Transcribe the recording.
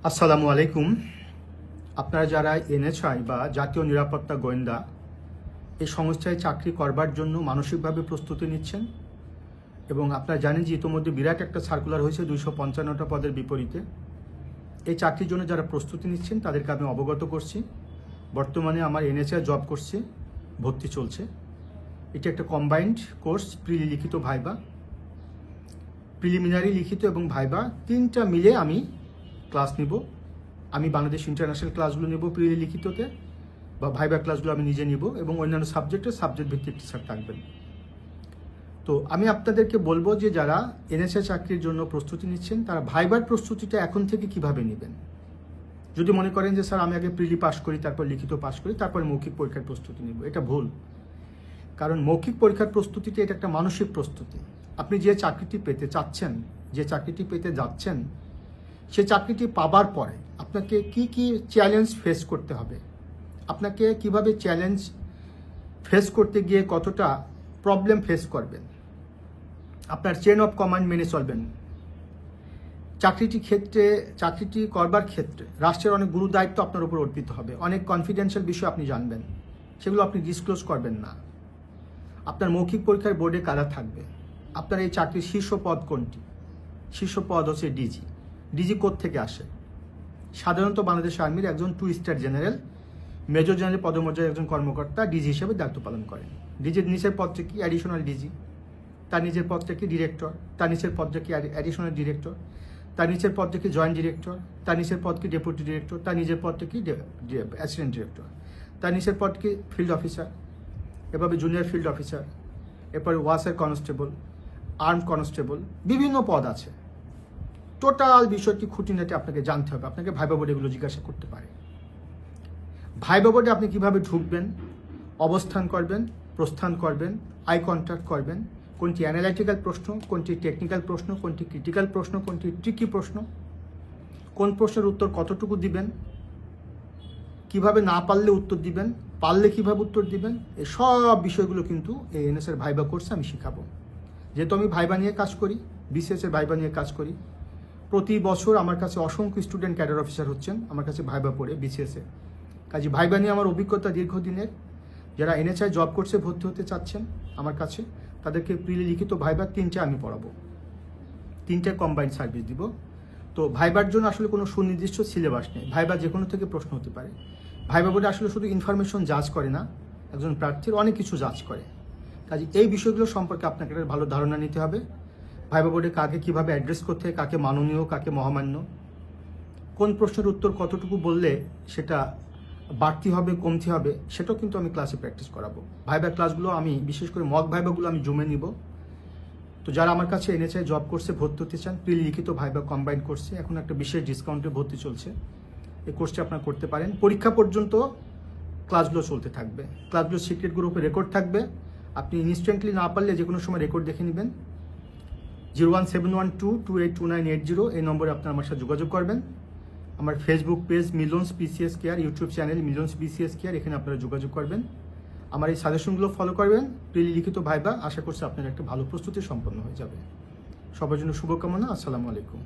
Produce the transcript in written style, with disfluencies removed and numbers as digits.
আসসালামু আলাইকুম। আপনারা যারা এনএসআই বা জাতীয় নিরাপত্তা গোয়েন্দা এই সংস্থায় চাকরি করবার জন্য মানসিকভাবে প্রস্তুতি নিচ্ছেন এবং আপনারা জানেন যে ইতোমধ্যে বিরাট একটা সার্কুলার হয়েছে 255টা পদের বিপরীতে। এই চাকরির জন্য যারা প্রস্তুতি নিচ্ছেন তাদেরকে আমি অবগত করছি। বর্তমানে আমার এনএসআই জব করছে, ভর্তি চলছে। এটি একটা কম্বাইন্ড কোর্স, লিখিত ভাইবা, প্রিলিমিনারি লিখিত এবং ভাইবা তিনটা মিলে আমি ক্লাস নিব। আমি বাংলাদেশ ইন্টারন্যাশনাল ক্লাসগুলো নেব লিখিততে, বা ভাইবা ক্লাসগুলো আমি নিজে নিব, এবং অন্যান্য সাবজেক্ট ভিত্তিক টিচার থাকবেন। তো আমি আপনাদেরকে বলবো যে যারা এনএসআই চাকরির জন্য প্রস্তুতি নিচ্ছেন তারা ভাইবার প্রস্তুতিটা এখন থেকে কিভাবে নেবেন। যদি মনে করেন যে স্যার আমি আগে প্রিলি পাস করি, তারপর লিখিত পাস করি, তারপর মৌখিক পরীক্ষার প্রস্তুতি নেব, এটা ভুল। কারণ মৌখিক পরীক্ষার প্রস্তুতিটা এটা একটা মানসিক প্রস্তুতি। আপনি যে চাকরিটি পেতে চাচ্ছেন, যে চাকরিটি পেতে যাচ্ছেন, সে চাকরিটি পাবার পরে আপনাকে কি কি চ্যালেঞ্জ ফেস করতে হবে, আপনাকে কিভাবে চ্যালেঞ্জ ফেস করতে গিয়ে কতটা প্রবলেম ফেস করবেন, আপনার চেন অফ কমান্ড মেনে চলবেন। চাকরিটি করবার ক্ষেত্রে রাষ্ট্রের অনেক গুরু দায়িত্ব আপনার উপর অর্পিত হবে। অনেক কনফিডেন্সিয়াল বিষয় আপনি জানবেন, সেগুলো আপনি ডিসক্লোজ করবেন না। আপনার মৌখিক পরীক্ষার বোর্ডে কারা থাকবে, আপনার এই চাকরির শীর্ষ পদ কোনটি? শীর্ষ পদ হচ্ছে ডিজি। ডিজি কোথা থেকে আসে? সাধারণত বাংলাদেশ আর্মির একজন 2 স্টার জেনারেল, মেজর জেনারেল পদমর্যাদার একজন কর্মকর্তা ডিজি হিসেবে দায়িত্ব পালন করেন। ডিজির নিচের পদটা কি? Additional DG. তার নিচের পদটা কি? ডিরেক্টর। তার নিচের পদটা কি? Additional director. তার নিচের পদটা কি? Joint director. তার নিচের পদ কি? Deputy director. তার নিচের পদটা কি? Assistant director. তার নিচের পদ কি? Field officer. এভাবে জুনিয়র ফিল্ড অফিসার, এরপরে ওয়াসার কনস্টেবল, আর্ম কনস্টেবল, বিভিন্ন পদ আছে। টোটাল বিষয়টি খুঁটিনাটি আপনাকে জানতে হবে। আপনাকে ভাইবা বোর্ডে এগুলো জিজ্ঞাসা করতে পারে। ভাইবা বোর্ডে আপনি কিভাবে ঢুকবেন, অবস্থান করবেন, প্রস্থান করবেন, আই কন্ট্যাক্ট করবেন, কোনটি অ্যানালাইটিক্যাল প্রশ্ন, কোনটি টেকনিক্যাল প্রশ্ন, কোনটি ক্রিটিক্যাল প্রশ্ন, কোনটি ট্রিকি প্রশ্ন, কোন প্রশ্নের উত্তর কতটুকু দিবেন, কিভাবে না পারলে উত্তর দিবেন, পারলে কিভাবে উত্তর দিবেন, এই সব বিষয়গুলো কিন্তু এই এনএসএর ভাইবা কোর্সে আমি শেখাবো। যেহেতু আমি ভাইবা নিয়ে কাজ করি, বিসিএস এর ভাইবা নিয়ে কাজ করি, প্রতি বছর আমার কাছে অসংখ্য স্টুডেন্ট ক্যাডার অফিসার হচ্ছেন আমার কাছে ভাইবা পড়ে বিসিএসে। কাজে ভাইবা নিয়ে আমার অভিজ্ঞতা দীর্ঘদিনের। যারা এনএসআই জব কোর্সে ভর্তি হতে চাচ্ছেন আমার কাছে, তাদেরকে লিখিত ভাইবা 3টে আমি পড়াবো, 3টে কম্বাইন্ড সার্ভিস দিব। তো ভাইবার জন্য আসলে কোনো সুনির্দিষ্ট সিলেবাস নেই, ভাইবা যে কোনো থেকে প্রশ্ন হতে পারে। ভাইবা বোর্ডে আসলে শুধু ইনফরমেশন জাজ করে না, একজন প্রার্থীর অনেক কিছু জাজ করে। কাজে এই বিষয়গুলো সম্পর্কে আপনাকে একটা ভালো ধারণা নিতে হবে। ভাইবা বোর্ডে কাকে কীভাবে অ্যাড্রেস করতে হয়, কাকে মাননীয়, কাকে মহামান্য, কোন প্রশ্নের উত্তর কতটুকু বললে সেটা বাড়তি হবে, কমতি হবে, সেটাও কিন্তু আমি ক্লাসে প্র্যাকটিস করাবো। ভাইবা ক্লাসগুলো আমি বিশেষ করে মক ভাইবাগুলো আমি জমে নিব। তো যারা আমার কাছে এনএসআই জব কোর্সে ভর্তি হতে চান, লিখিত ভাইবা কম্বাইন কোর্সে এখন একটা বিশেষ ডিসকাউন্টে ভর্তি চলছে। এই কোর্সটি আপনারা করতে পারেন। পরীক্ষা পর্যন্ত ক্লাসগুলো চলতে থাকবে। ক্লাসগুলো সিক্রেট গ্রুপে রেকর্ড থাকবে। আপনি ইনস্ট্যান্টলি না পারলে যে কোনো সময় রেকর্ড দেখে নেবেন। 01712282980 এই নম্বরে আপনারা আমার সাথে যোগাযোগ করবেন। আমার Facebook page Milon's BCS care, YouTube channel Milon's BCS care, এখানে আপনারা যোগাযোগ করবেন। আমার এই সাজেশনগুলো ফলো করবেন। লিখিত ভাইবা আশা করছি আপনার একটা ভালো প্রস্তুতি সম্পন্ন হয়ে যাবে। সবার জন্য শুভকামনা। আসসালামু আলাইকুম।